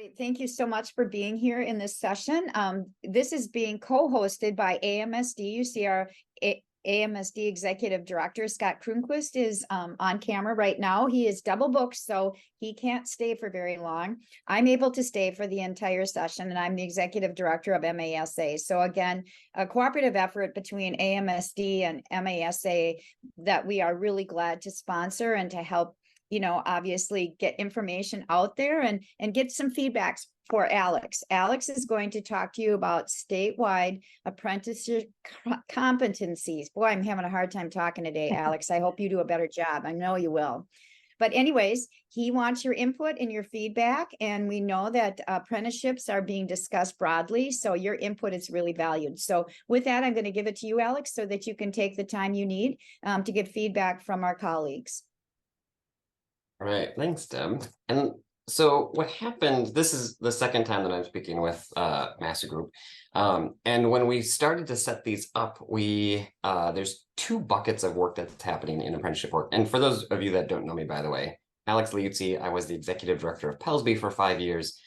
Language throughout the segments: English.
Great. Thank you so much for being here in this session. This is being co-hosted by AMSD. You see our AMSD Executive Director, Scott Kroonquist, is on camera right now. He is double booked, so he can't stay for very long. I'm able to stay for the entire session, and I'm the Executive Director of MASA. So again, a cooperative effort between AMSD and MASA that we are really glad to sponsor and to help, obviously get information out there and get some feedbacks for Alex. Alex is going to talk to you about statewide apprenticeship competencies. Boy, I'm having a hard time talking today, Alex. I hope you do a better job. I know you will. But anyways, he wants your input and your feedback. And we know that apprenticeships are being discussed broadly. So your input is really valued. So with that, I'm going to give it to you, Alex, so that you can take the time you need to get feedback from our colleagues. All right, thanks, Deb. And so what happened, this is the second time that I'm speaking with MASA Group. And when we started to set these up, there's two buckets of work that's happening in apprenticeship work. And for those of you that don't know me, by the way, Alex Liuzzi, I was the executive director of Pelsby for 5 years,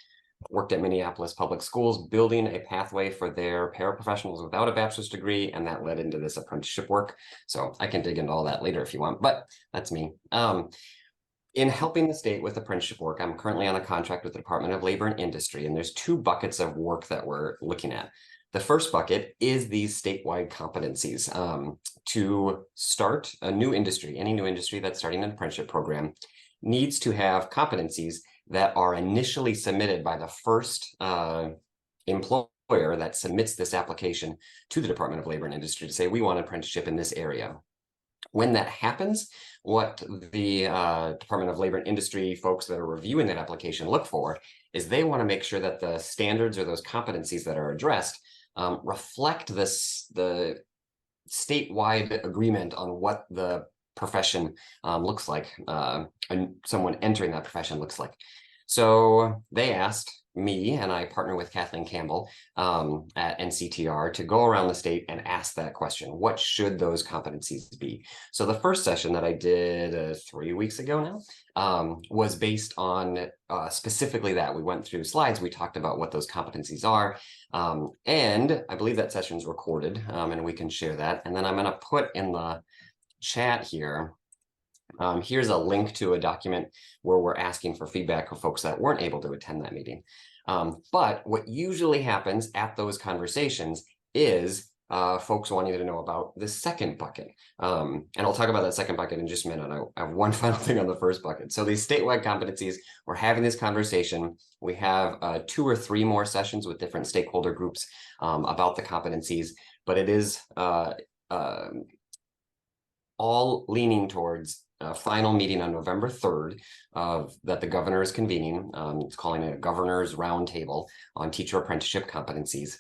worked at Minneapolis Public Schools, building a pathway for their paraprofessionals without a bachelor's degree, and that led into this apprenticeship work. So I can dig into all that later if you want, but that's me. In helping the state with apprenticeship work, I'm currently on a contract with the Department of Labor and Industry, and there's two buckets of work that we're looking at. The first bucket is these statewide competencies. To start a new industry, any new industry that's starting an apprenticeship program needs to have competencies that are initially submitted by the first employer that submits this application to the Department of Labor and Industry to say, we want an apprenticeship in this area. When that happens, what the Department of Labor and Industry folks that are reviewing that application look for is they want to make sure that the standards or those competencies that are addressed reflect the statewide agreement on what the profession looks like, and someone entering that profession looks like. So they asked me, and I partner with Kathleen Campbell at NCTR to go around the state and ask that question. What should those competencies be? So the first session that I did 3 weeks ago now was based on specifically that. We went through slides, we talked about what those competencies are, and I believe that session's recorded, and we can share that. And then I'm going to put in the chat here, here's a link to a document where we're asking for feedback of folks that weren't able to attend that meeting. But what usually happens at those conversations is folks wanting to know about the second bucket. And I'll talk about that second bucket in just a minute. I have one final thing on the first bucket. So these statewide competencies, we're having this conversation. We have 2 or 3 more sessions with different stakeholder groups about the competencies, but it is all leaning towards a final meeting on November 3rd that the governor is convening. It's calling it a governor's roundtable on teacher apprenticeship competencies,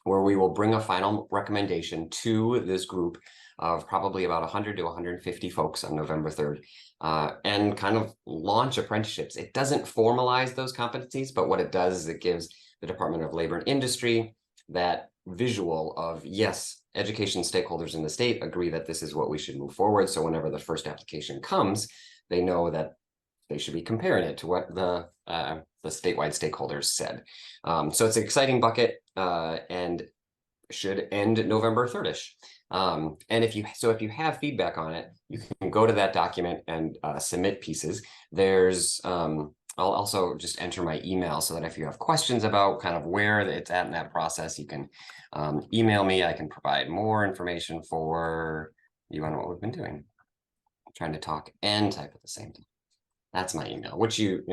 where we will bring a final recommendation to this group of probably about 100 to 150 folks on November 3rd and kind of launch apprenticeships. It doesn't formalize those competencies, but what it does is it gives the Department of Labor and Industry that visual of, yes, education stakeholders in the state agree that this is what we should move forward. So whenever the first application comes, they know that they should be comparing it to what the statewide stakeholders said. So it's an exciting bucket and should end November 3rd-ish. And if you have feedback on it, you can go to that document and submit pieces. There's I'll also just enter my email so that if you have questions about kind of where it's at in that process, you can email me. I can provide more information for you on what we've been doing. I'm trying to talk and type at the same time. That's my email, which to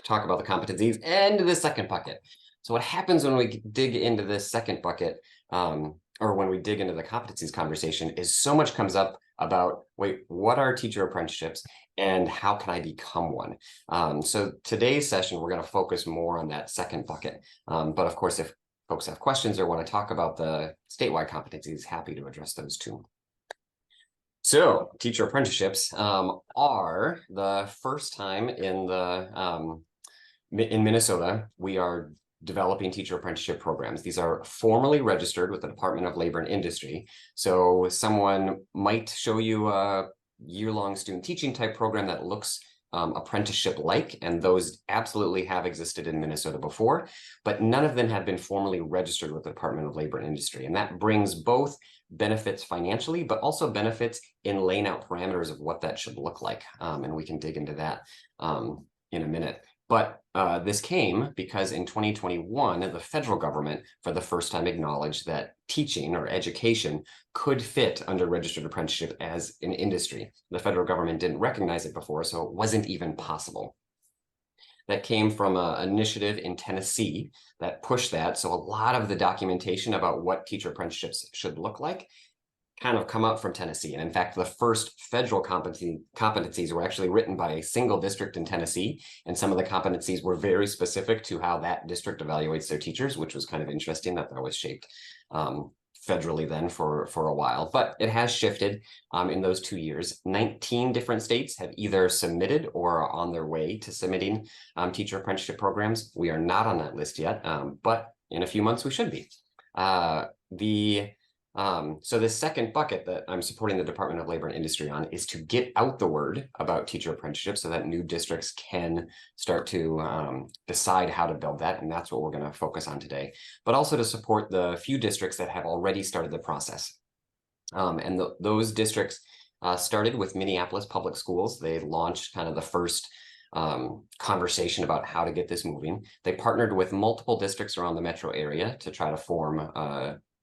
talk about the competencies and the second bucket. So what happens when we dig into this second bucket, or when we dig into the competencies conversation, is so much comes up about, wait, what are teacher apprenticeships and how can I become one? So today's session, we're going to focus more on that second bucket. But of course, if folks have questions or want to talk about the statewide competencies, happy to address those too. So teacher apprenticeships are the first time in Minnesota, we are developing teacher apprenticeship programs. These are formally registered with the Department of Labor and Industry. So someone might show you a year-long student teaching type program that looks apprenticeship-like, and those absolutely have existed in Minnesota before, but none of them have been formally registered with the Department of Labor and Industry. And that brings both benefits financially, but also benefits in laying out parameters of what that should look like. And we can dig into that in a minute. But this came because in 2021, the federal government for the first time acknowledged that teaching or education could fit under registered apprenticeship as an industry. The federal government didn't recognize it before, so it wasn't even possible. That came from an initiative in Tennessee that pushed that. So a lot of the documentation about what teacher apprenticeships should look like kind of come out from Tennessee. And in fact, the first federal competencies were actually written by a single district in Tennessee. And some of the competencies were very specific to how that district evaluates their teachers, which was kind of interesting that was shaped federally then for a while. But it has shifted in those 2 years. 19 different states have either submitted or are on their way to submitting teacher apprenticeship programs. We are not on that list yet, but in a few months we should be. So the second bucket that I'm supporting the Department of Labor and Industry on is to get out the word about teacher apprenticeship so that new districts can start to decide how to build that. And that's what we're going to focus on today, but also to support the few districts that have already started the process. Those districts started with Minneapolis Public Schools. They launched kind of the first conversation about how to get this moving. They partnered with multiple districts around the metro area to try to form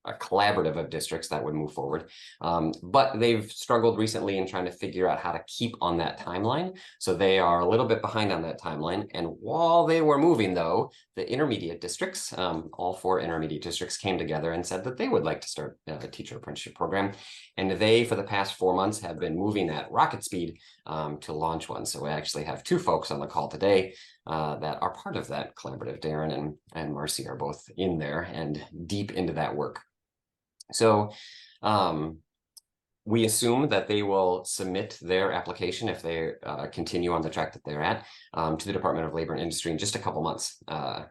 a collaborative of districts that would move forward. But they've struggled recently in trying to figure out how to keep on that timeline. So they are a little bit behind on that timeline. And while they were moving, though, the intermediate districts, all 4 intermediate districts came together and said that they would like to start a teacher apprenticeship program. And they, for the past 4 months, have been moving at rocket speed to launch one. So we actually have 2 folks on the call today that are part of that collaborative. Darren and Marcy are both in there and deep into that work. So we assume that they will submit their application if they continue on the track that they're at to the Department of Labor and Industry in just a couple months,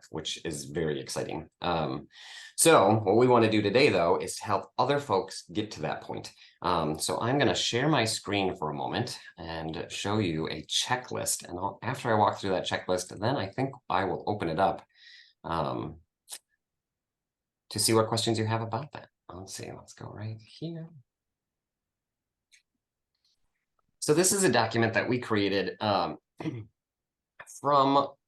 which is very exciting. So what we want to do today, though, is to help other folks get to that point. So I'm going to share my screen for a moment and show you a checklist. And after I walk through that checklist, then I think I will open it up to see what questions you have about that. Let's see, let's go right here. So this is a document that we created from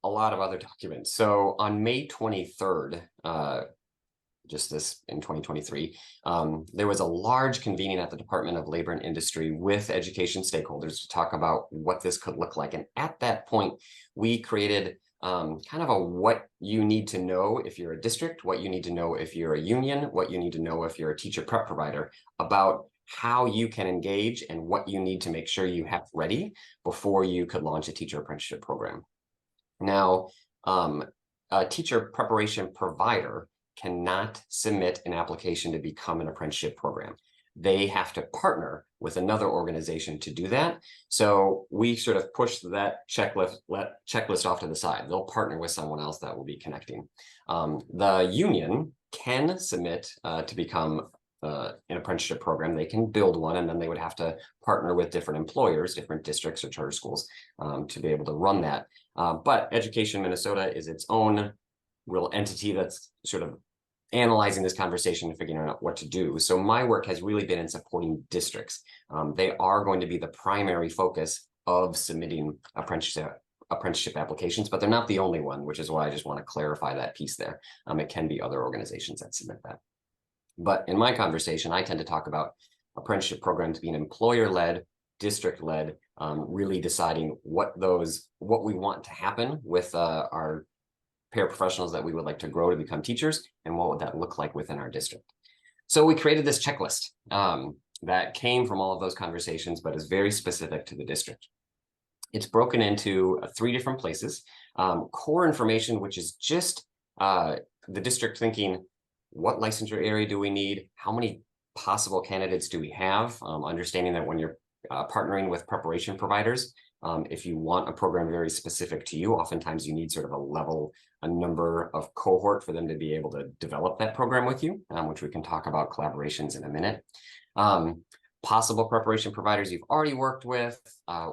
a lot of other documents. So on May 23rd, just this in 2023, there was a large convening at the Department of Labor and Industry with education stakeholders to talk about what this could look like. And at that point, we created kind of a what you need to know if you're a district, what you need to know if you're a union, what you need to know if you're a teacher prep provider about how you can engage and what you need to make sure you have ready before you could launch a teacher apprenticeship program. Now, a teacher preparation provider cannot submit an application to become an apprenticeship program. They have to partner with another organization to do that. So we sort of push that checklist off to the side. They'll partner with someone else that will be connecting. The union can submit to become an apprenticeship program. They can build one, and then they would have to partner with different employers, different districts or charter schools to be able to run that. But Education Minnesota is its own real entity that's sort of analyzing this conversation and figuring out what to do. So my work has really been in supporting districts. They are going to be the primary focus of submitting apprenticeship applications, but they're not the only one, which is why I just want to clarify that piece there. It can be other organizations that submit that. But in my conversation, I tend to talk about apprenticeship programs being employer-led, district-led, really deciding what we want to happen with our paraprofessionals that we would like to grow to become teachers, and what would that look like within our district. So we created this checklist that came from all of those conversations, but is very specific to the district. It's broken into 3 different places. Core information, which is just the district thinking, what licensure area do we need? How many possible candidates do we have? Understanding that when you're partnering with preparation providers, if you want a program very specific to you, oftentimes you need sort of a number of cohort for them to be able to develop that program with you, which we can talk about collaborations in a minute. possible preparation providers you've already worked with.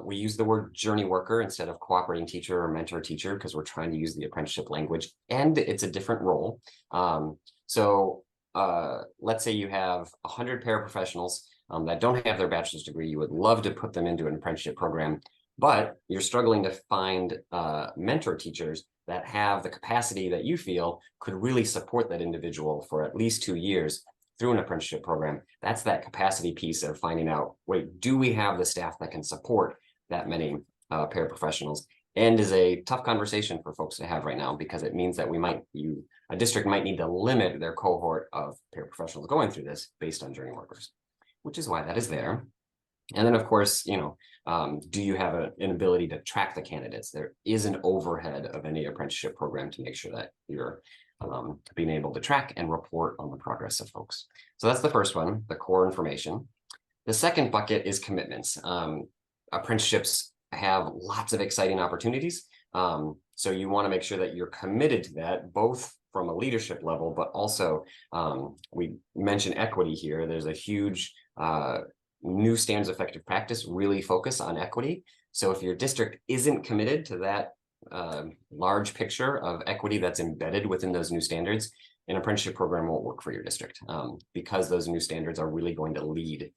We use the word journey worker instead of cooperating teacher or mentor teacher because we're trying to use the apprenticeship language, and it's a different role. Let's say you have 100 paraprofessionals that don't have their bachelor's degree. You would love to put them into an apprenticeship program, but you're struggling to find mentor teachers that have the capacity that you feel could really support that individual for at least 2 years through an apprenticeship program. That's that capacity piece of finding out, wait, do we have the staff that can support that many paraprofessionals? And is a tough conversation for folks to have right now, because it means that a district might need to limit their cohort of paraprofessionals going through this based on journey workers, which is why that is there. And then, of course, do you have an ability to track the candidates? There is an overhead of any apprenticeship program to make sure that you're being able to track and report on the progress of folks. So that's the first one, the core information. The second bucket is commitments. Apprenticeships have lots of exciting opportunities. So you want to make sure that you're committed to that, both from a leadership level, but also we mentioned equity here. There's a huge new standards of effective practice really focus on equity. So if your district isn't committed to that large picture of equity that's embedded within those new standards, an apprenticeship program won't work for your district because those new standards are really going to lead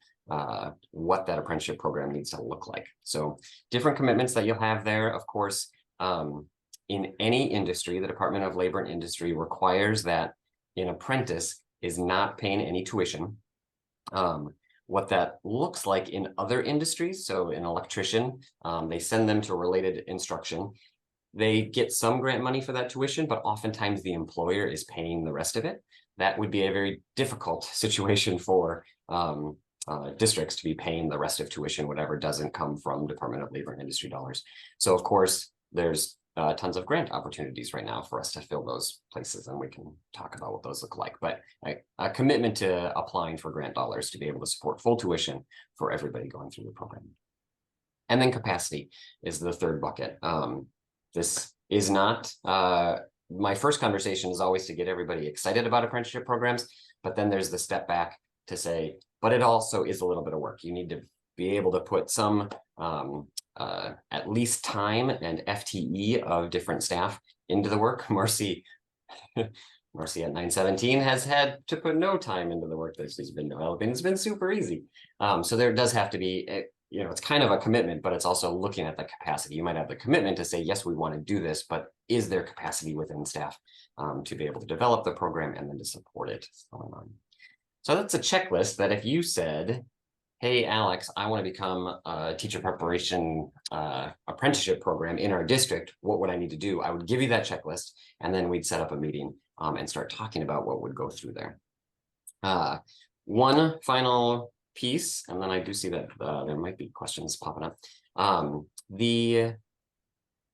what that apprenticeship program needs to look like. So different commitments that you'll have there. Of course, in any industry, the Department of Labor and Industry requires that an apprentice is not paying any tuition. What that looks like in other industries, so an electrician, they send them to related instruction. They get some grant money for that tuition, but oftentimes the employer is paying the rest of it. That would be a very difficult situation for districts to be paying the rest of tuition, whatever doesn't come from Department of Labor and Industry dollars. So of course, there's tons of grant opportunities right now for us to fill those places, and we can talk about what those look like. But a commitment to applying for grant dollars to be able to support full tuition for everybody going through the program. And then capacity is the third bucket. This is not, my first conversation is always to get everybody excited about apprenticeship programs, but then there's the step back to say, but it also is a little bit of work. You need to be able to put some at least time and FTE of different staff into the work. Marcy at 917 has had to put no time into the work that she's been developing. It's been super easy. So there does have to be, it's kind of a commitment, but it's also looking at the capacity. You might have the commitment to say, yes, we want to do this, but is there capacity within staff to be able to develop the program and then to support it going on? So that's a checklist that if you said, hey, Alex, I want to become a teacher preparation apprenticeship program in our district, what would I need to do? I would give you that checklist, and then we'd set up a meeting and start talking about what would go through there. One final piece, and then I do see that there might be questions popping up. The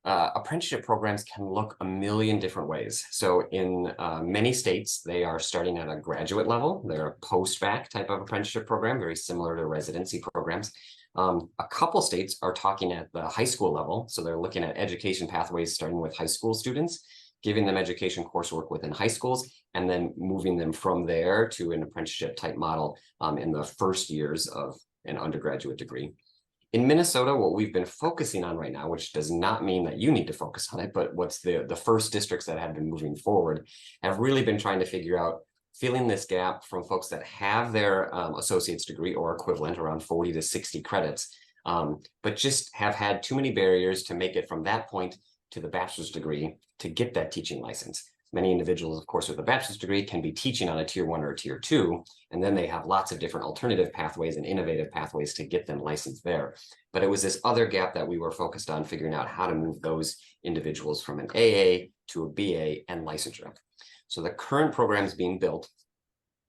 apprenticeship programs can look a million different ways. So in many states, they are starting at a graduate level. They're a post-bac type of apprenticeship program, very similar to residency programs. A couple states are talking at the high school level. So they're looking at education pathways starting with high school students, giving them education coursework within high schools, and then moving them from there to an apprenticeship type model in the first years of an undergraduate degree. In Minnesota, what we've been focusing on right now, which does not mean that you need to focus on it, but what's the first districts that have been moving forward have really been trying to figure out filling this gap from folks that have their associate's degree or equivalent, around 40 to 60 credits, but just have had too many barriers to make it from that point to the bachelor's degree to get that teaching license. Many individuals, of course, with a bachelor's degree can be teaching on a tier 1 or a tier 2, and then they have lots of different alternative pathways and innovative pathways to get them licensed there. But it was this other gap that we were focused on figuring out how to move those individuals from an AA to a BA and licensure. So the current programs being built,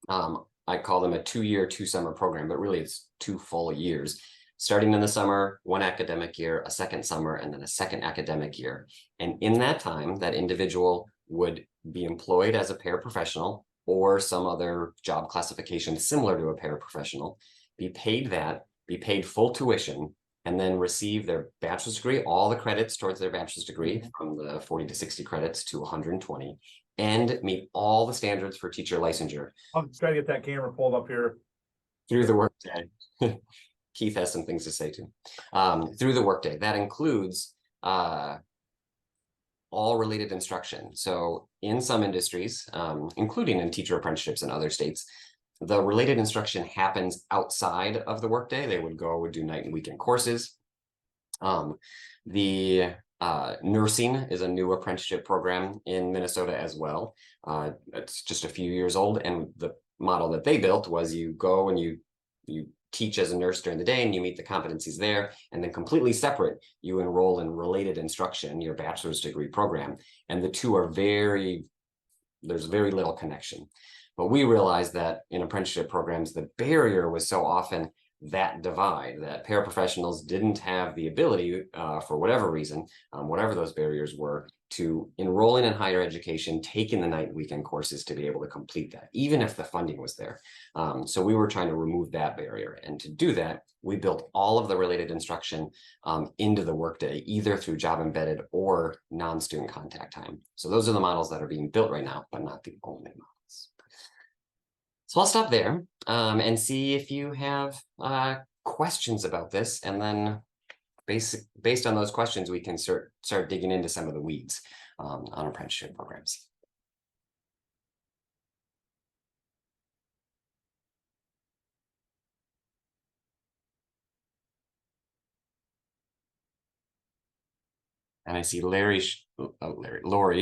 I call them a 2-year, 2-summer program, but really it's 2 full years. Starting in the summer, 1 academic year, a second summer, and then a second academic year. And in that time, that individual would be employed as a paraprofessional or some other job classification similar to a paraprofessional, be paid full tuition, and then receive their bachelor's degree, all the credits towards their bachelor's degree from the 40 to 60 credits to 120, and meet all the standards for teacher licensure. I'll try to get that camera pulled up here. through the workday. Keith has some things to say too. Through the workday, that includes all related instruction. So in some industries, including in teacher apprenticeships in other states, the related instruction happens outside of the workday. They would do night and weekend courses. The nursing is a new apprenticeship program in Minnesota as well. It's just a few years old, and the model that they built was you go and you teach as a nurse during the day and you meet the competencies there, and then completely separate, you enroll in related instruction, your bachelor's degree program, and the two are there's very little connection. But we realized that in apprenticeship programs, the barrier was so often that divide, that paraprofessionals didn't have the ability, for whatever reason, whatever those barriers were, to enroll in higher education, taking the night and weekend courses to be able to complete that, even if the funding was there. So we were trying to remove that barrier. And to do that, we built all of the related instruction into the workday, either through job embedded or non-student contact time. So those are the models that are being built right now, but not the only models. So I'll stop there and see if you have questions about this, and then based on those questions, we can start digging into some of the weeds on apprenticeship programs. And I see Lori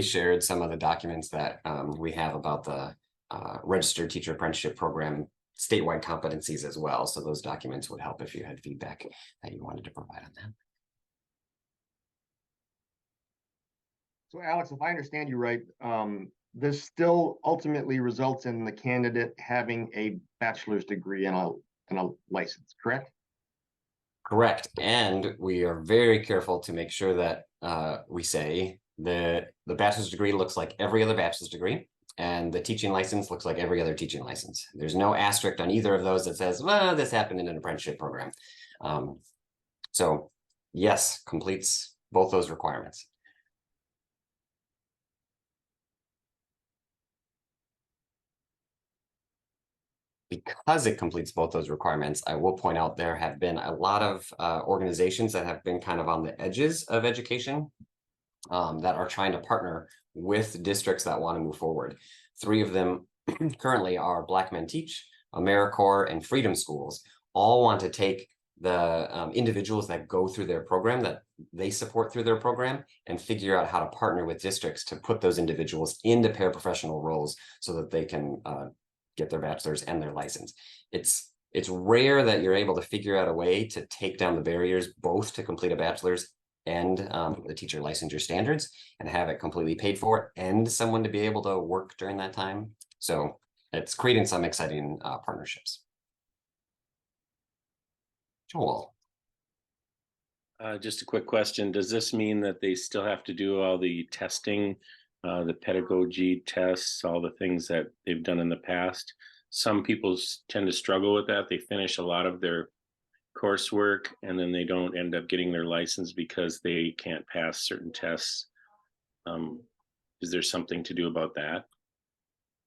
shared some of the documents that we have about the registered teacher apprenticeship program statewide competencies as well. So those documents would help if you had feedback that you wanted to provide on that. So Alex, if I understand you right, this still ultimately results in the candidate having a bachelor's degree and a license, correct? Correct. And we are very careful to make sure that we say that the bachelor's degree looks like every other bachelor's degree, and the teaching license looks like every other teaching license. There's no asterisk on either of those that says, well, this happened in an apprenticeship program. So yes, completes both those requirements. Because it completes both those requirements, I will point out there have been a lot of organizations that have been kind of on the edges of education that are trying to partner with districts that want to move forward. 3 of them currently are Black Men Teach, AmeriCorps, and Freedom Schools. All want to take the individuals that go through their program, that they support through their program, and figure out how to partner with districts to put those individuals into paraprofessional roles so that they can get their bachelor's and their license. It's rare that you're able to figure out a way to take down the barriers, both to complete a bachelor's and the teacher licensure standards, and have it completely paid for, and someone to be able to work during that time. So it's creating some exciting partnerships. Joel. Just a quick question. Does this mean that they still have to do all the testing, the pedagogy tests, all the things that they've done in the past? Some people tend to struggle with that. They finish a lot of their coursework and then they don't end up getting their license because they can't pass certain tests. Is there something to do about that?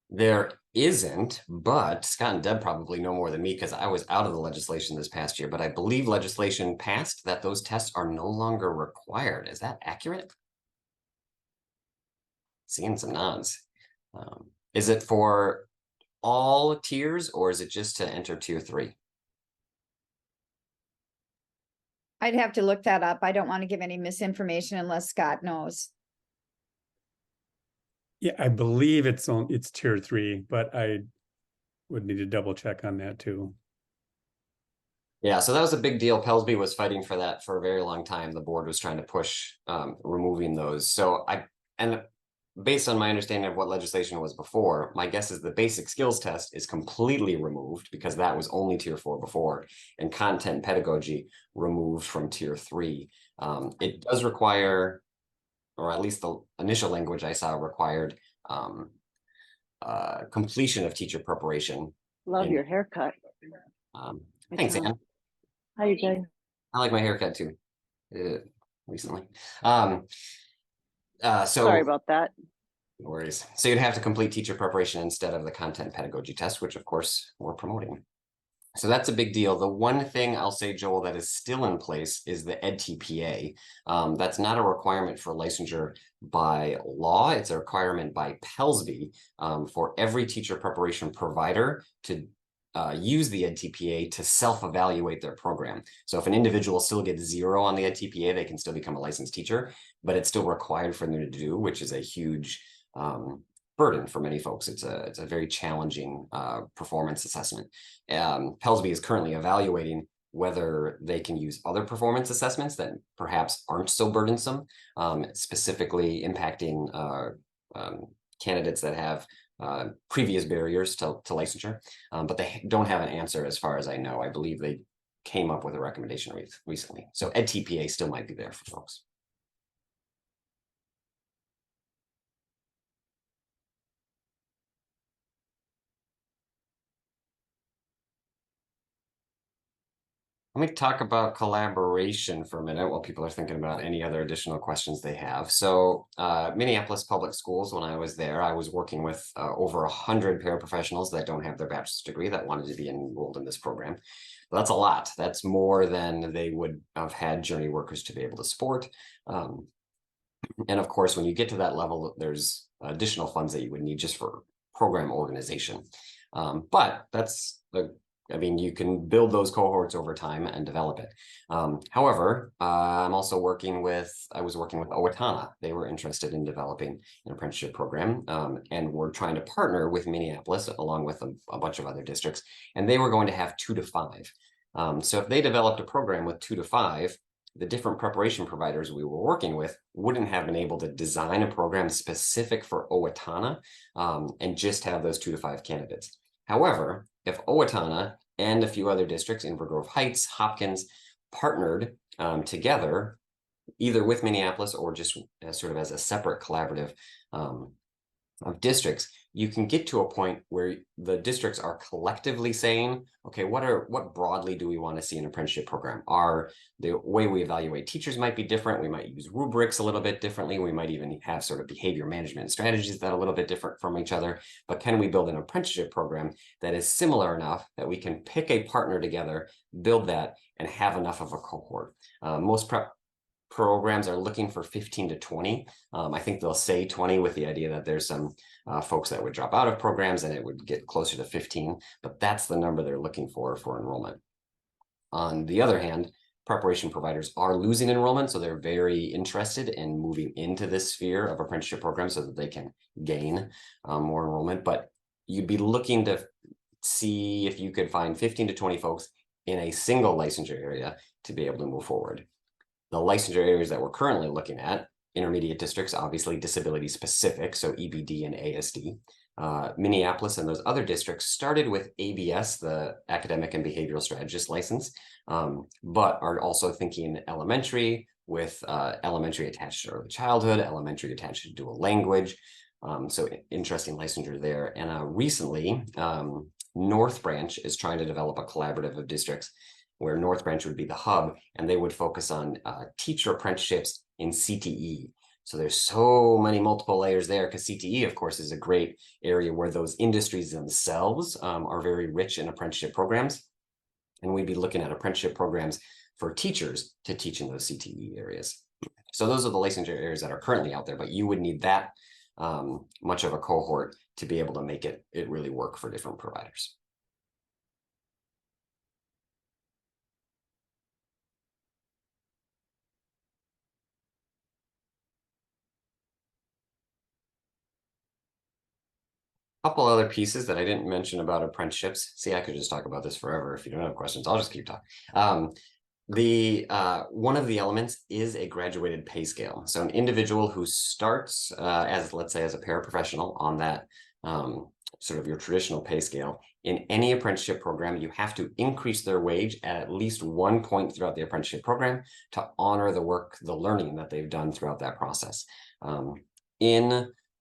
There isn't, but Scott and Deb probably know more than me because I was out of the legislation this past year, but I believe legislation passed that those tests are no longer required. Is that accurate? Seeing some nods. Is it for all tiers, or is it just to enter tier 3? I'd have to look that up. I don't want to give any misinformation unless Scott knows. Yeah, I believe it's tier 3, but I would need to double check on that too. Yeah, so that was a big deal. Pelsby was fighting for that for a very long time. The board was trying to push removing those. So based on my understanding of what legislation was before, my guess is the basic skills test is completely removed because that was only tier 4 before, and content pedagogy removed from tier 3. It does require, or at least the initial language I saw required, completion of teacher preparation. Love your haircut. Thanks, Ann. How you doing? I like my haircut too, recently. Sorry about that. No worries. So you'd have to complete teacher preparation instead of the content pedagogy test, which of course we're promoting. So that's a big deal. The one thing I'll say, Joel, that is still in place is the EdTPA. That's not a requirement for licensure by law. It's a requirement by PELSB for every teacher preparation provider to use the EdTPA to self-evaluate their program. So if an individual still gets 0 on the EdTPA, they can still become a licensed teacher, but it's still required for them to do, which is a huge burden for many folks. It's a very challenging performance assessment. PELSB is currently evaluating whether they can use other performance assessments that perhaps aren't so burdensome, specifically impacting candidates that have previous barriers to licensure, but they don't have an answer as far as I know. I believe they came up with a recommendation recently. So EdTPA still might be there for folks. Let me talk about collaboration for a minute while people are thinking about any other additional questions they have. So Minneapolis Public Schools, when I was there, I was working with over 100 paraprofessionals that don't have their bachelor's degree that wanted to be enrolled in this program. But that's a lot. That's more than they would have had journey workers to be able to support. And of course, when you get to that level, there's additional funds that you would need just for program organization. But that's I mean, you can build those cohorts over time and develop it. However, I was working with Owatonna. They were interested in developing an apprenticeship program, and we're trying to partner with Minneapolis along with a bunch of other districts, and they were going to have 2 to 5. So if they developed a program with 2 to 5, the different preparation providers we were working with wouldn't have been able to design a program specific for Owatonna and just have those 2 to 5 candidates. However, if Owatonna and a few other districts, Inver Grove Heights, Hopkins, partnered together, either with Minneapolis or just sort of as a separate collaborative of districts, you can get to a point where the districts are collectively saying, okay, what broadly do we want to see in an apprenticeship program? The way we evaluate teachers might be different. We might use rubrics a little bit differently. We might even have sort of behavior management strategies that are a little bit different from each other. But can we build an apprenticeship program that is similar enough that we can pick a partner together, build that, and have enough of a cohort? Most prep programs are looking for 15 to 20. I think they'll say 20 with the idea that there's some folks that would drop out of programs and it would get closer to 15, but that's the number they're looking for enrollment. On the other hand, preparation providers are losing enrollment, so they're very interested in moving into this sphere of apprenticeship programs so that they can gain more enrollment. But you'd be looking to see if you could find 15 to 20 folks in a single licensure area to be able to move forward. The licensure areas that we're currently looking at, intermediate districts, obviously disability specific, so EBD and ASD. Minneapolis and those other districts started with ABS, the Academic and Behavioral Strategist license, but are also thinking elementary with elementary attached to early childhood, elementary attached to dual language. So interesting licensure there. And recently, North Branch is trying to develop a collaborative of districts where North Branch would be the hub, and they would focus on teacher apprenticeships in CTE. So there's so many multiple layers there, because CTE, of course, is a great area where those industries themselves are very rich in apprenticeship programs. And we'd be looking at apprenticeship programs for teachers to teach in those CTE areas. So those are the licensure areas that are currently out there, but you would need that much of a cohort to be able to make it really work for different providers. Couple other pieces that I didn't mention about apprenticeships. See, I could just talk about this forever. If you don't have questions, I'll just keep talking. One of the elements is a graduated pay scale. So an individual who starts let's say as a paraprofessional on that sort of your traditional pay scale, in any apprenticeship program, you have to increase their wage at least 1 point throughout the apprenticeship program to honor the learning that they've done throughout that process.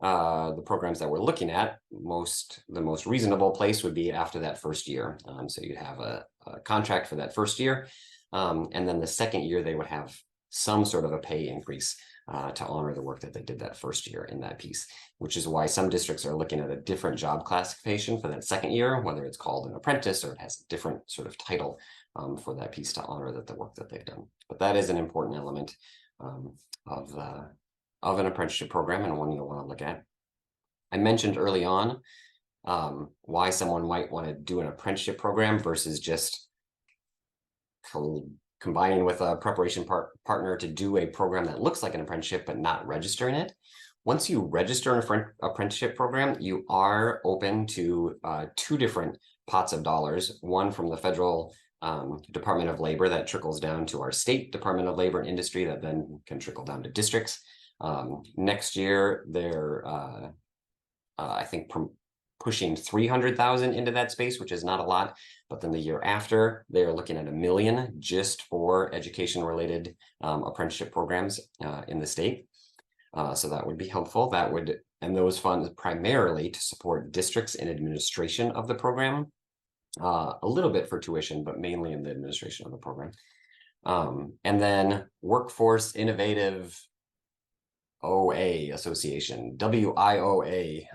The programs that we're looking at, the most reasonable place would be after that first year. So you'd have a contract for that first year, and then the second year they would have some sort of a pay increase. to honor the work that they did that first year in that piece, which is why some districts are looking at a different job classification for that second year, whether it's called an apprentice or it has a different sort of title for that piece to honor that the work that they've done. But that is an important element of an apprenticeship program, and one you'll want to look at. I mentioned early on why someone might want to do an apprenticeship program versus just combining with a preparation partner to do a program that looks like an apprenticeship but not registering it. Once you register an apprenticeship program, you are open to 2 different pots of dollars, one from the federal Department of Labor that trickles down to our state Department of Labor and Industry that then can trickle down to districts. Next year, they're I think pushing 300,000 into that space, which is not a lot. But then the year after, they're looking at $1 million just for education-related apprenticeship programs in the state. So that would be helpful. And those funds primarily to support districts in administration of the program, a little bit for tuition, but mainly in the administration of the program. And then Workforce Innovative OA Association, WIOA,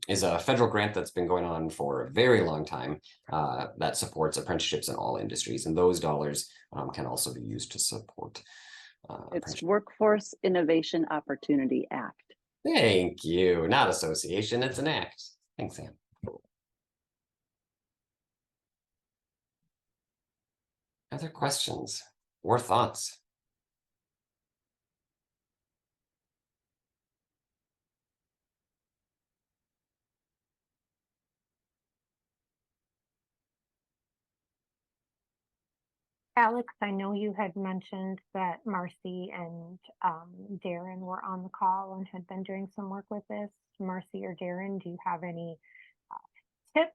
is a federal grant that's been going on for a very long time that supports apprenticeships in all industries. And those dollars can also be used to support. It's Workforce Innovation Opportunity Act. Thank you. Not association, it's an act. Thanks, Sam. Other questions or thoughts? Alex, I know you had mentioned that Marcy and Darren were on the call and had been doing some work with this. Marcy or Darren, do you have any tips,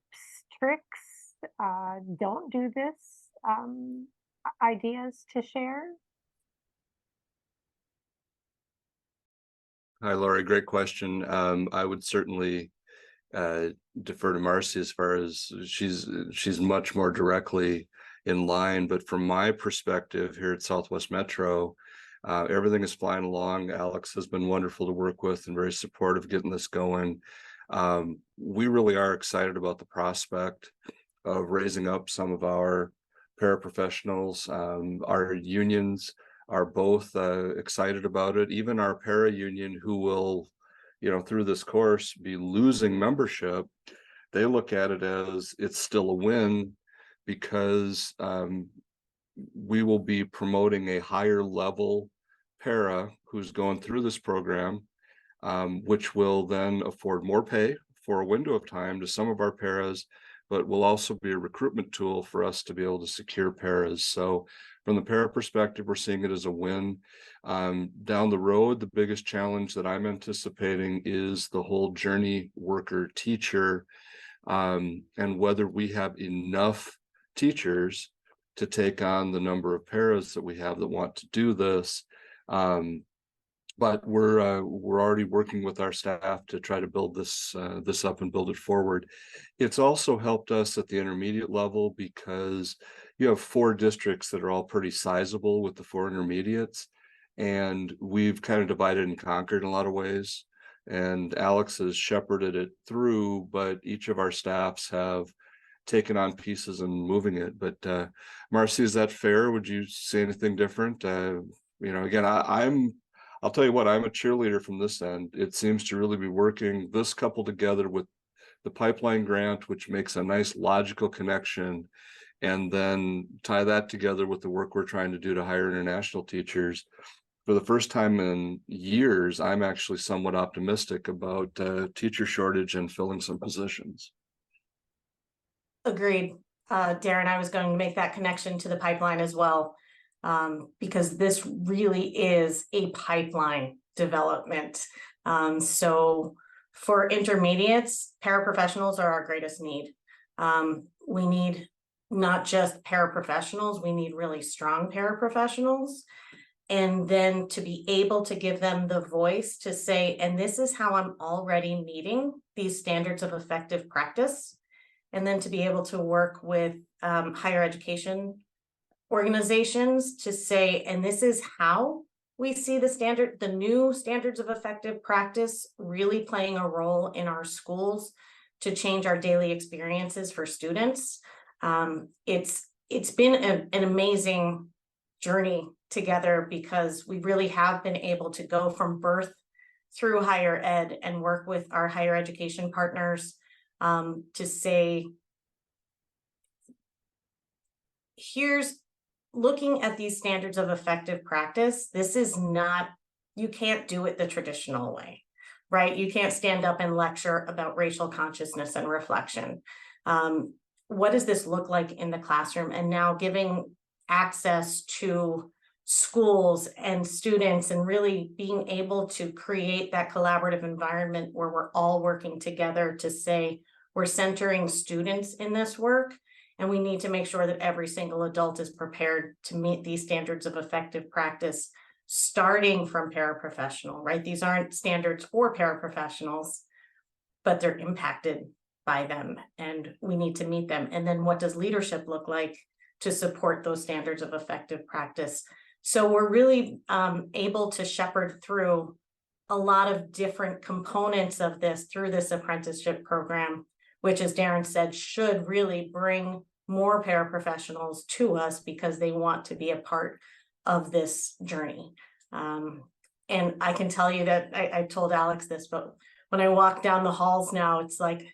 tricks, don't do this ideas to share? Hi, Laurie. Great question. I would certainly defer to Marcy as far as she's much more directly in line. But from my perspective here at Southwest Metro, everything is flying along. Alex has been wonderful to work with and very supportive getting this going. We really are excited about the prospect of raising up some of our paraprofessionals. Our unions are both excited about it. Even our para union, who will, through this course be losing membership, they look at it as it's still a win because we will be promoting a higher level para who's going through this program, which will then afford more pay for a window of time to some of our paras, but will also be a recruitment tool for us to be able to secure paras. So from the para perspective, we're seeing it as a win. Down the road, the biggest challenge that I'm anticipating is the whole journey worker teacher, and whether we have enough teachers to take on the number of paras that we have that want to do this. But we're already working with our staff to try to build this up and build it forward. It's also helped us at the intermediate level because you have 4 districts that are all pretty sizable with the 4 intermediates, and we've kind of divided and conquered in a lot of ways. And Alex has shepherded it through, but each of our staffs have taken on pieces and moving it. But Marcy, is that fair? Would you say anything different? Again, I'll tell you what, I'm a cheerleader from this end. It seems to really be working. This coupled together with the pipeline grant, which makes a nice logical connection, and then tie that together with the work we're trying to do to hire international teachers. For the first time in years, I'm actually somewhat optimistic about teacher shortage and filling some positions. Agreed. Darren, I was going to make that connection to the pipeline as well. Because this really is a pipeline development. So for intermediates, paraprofessionals are our greatest need. We need not just paraprofessionals, we need really strong paraprofessionals. And then to be able to give them the voice to say, and this is how I'm already meeting these standards of effective practice. And then to be able to work with higher education organizations to say, and this is how we see the new standards of effective practice really playing a role in our schools to change our daily experiences for students. It's been an amazing journey together, because we really have been able to go from birth through higher ed and work with our higher education partners to say, here's looking at these standards of effective practice. This is not, you can't do it the traditional way, right? You can't stand up and lecture about racial consciousness and reflection. What does this look like in the classroom? And now giving access to schools and students, and really being able to create that collaborative environment where we're all working together to say, we're centering students in this work, and we need to make sure that every single adult is prepared to meet these standards of effective practice, starting from paraprofessional, right? These aren't standards for paraprofessionals, but they're impacted by them, and we need to meet them. And then what does leadership look like to support those standards of effective practice? So we're really able to shepherd through a lot of different components of this through this apprenticeship program, which, as Darren said, should really bring more paraprofessionals to us because they want to be a part of this journey. And I can tell you that I told Alex this, but when I walk down the halls now, it's like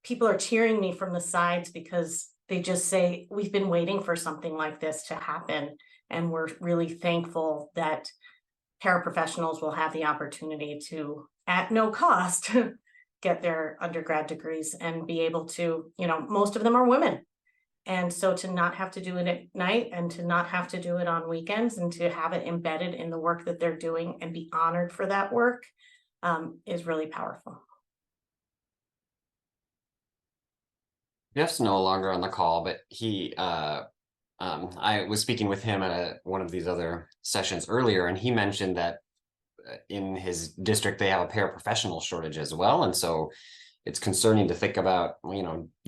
people are cheering me from the sides, because they just say, we've been waiting for something like this to happen. And we're really thankful that paraprofessionals will have the opportunity to, at no cost, get their undergrad degrees and be able to, most of them are women. And so to not have to do it at night, and to not have to do it on weekends, and to have it embedded in the work that they're doing and be honored for that work is really powerful. Jeff's no longer on the call, but I was speaking with him at one of these other sessions earlier, and he mentioned that in his district, they have a paraprofessional shortage as well. And so it's concerning to think about,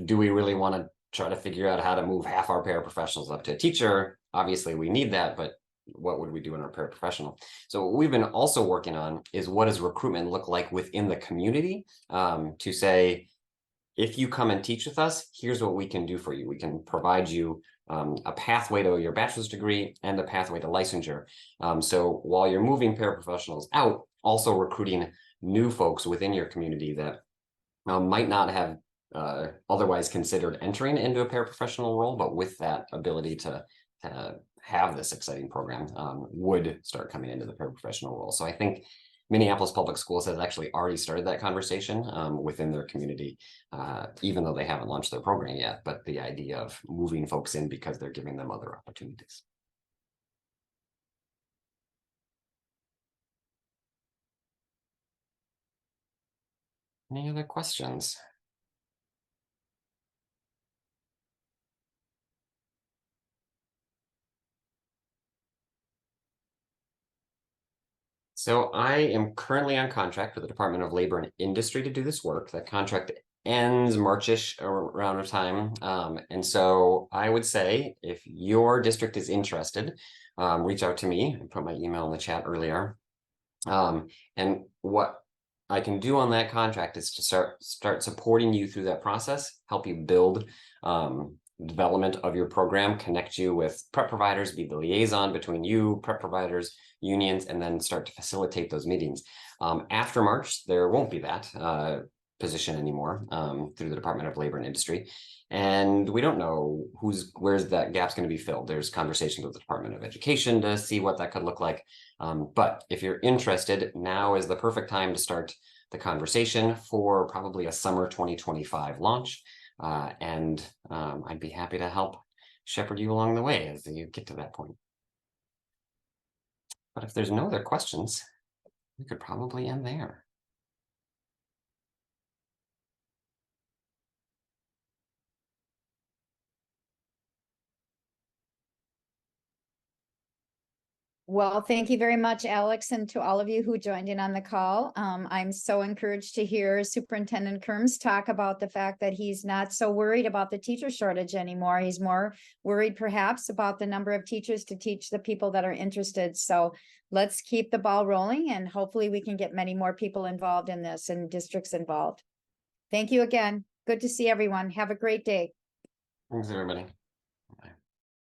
do we really want to try to figure out how to move half our paraprofessionals up to a teacher? Obviously, we need that, but what would we do in our paraprofessional? So what we've been also working on is, what does recruitment look like within the community, to say, if you come and teach with us, here's what we can do for you. We can provide you a pathway to your bachelor's degree and a pathway to licensure. So while you're moving paraprofessionals out, also recruiting new folks within your community that might not have otherwise considered entering into a paraprofessional role, but with that ability to have this exciting program would start coming into the paraprofessional role. So I think Minneapolis Public Schools has actually already started that conversation within their community, even though they haven't launched their program yet, but the idea of moving folks in because they're giving them other opportunities. Any other questions? So I am currently on contract with the Department of Labor and Industry to do this work. That contract ends Marchish around a time. And so I would say, if your district is interested, reach out to me. I put my email in the chat earlier. And what I can do on that contract is to start supporting you through that process, help you build development of your program, connect you with prep providers, be the liaison between you, prep providers, unions, and then start to facilitate those meetings. After March, there won't be that position anymore through the Department of Labor and Industry. And we don't know where's that gap's going to be filled. There's conversations with the Department of Education to see what that could look like. But if you're interested, now is the perfect time to start the conversation for probably a summer 2025 launch. And I'd be happy to help shepherd you along the way as you get to that point. But if there's no other questions, we could probably end there. Well, thank you very much, Alex, and to all of you who joined in on the call. I'm so encouraged to hear Superintendent Kerms talk about the fact that he's not so worried about the teacher shortage anymore. He's more worried perhaps about the number of teachers to teach the people that are interested. So let's keep the ball rolling and hopefully we can get many more people involved in this and districts involved. Thank you again. Good to see everyone. Have a great day. Thanks, everybody.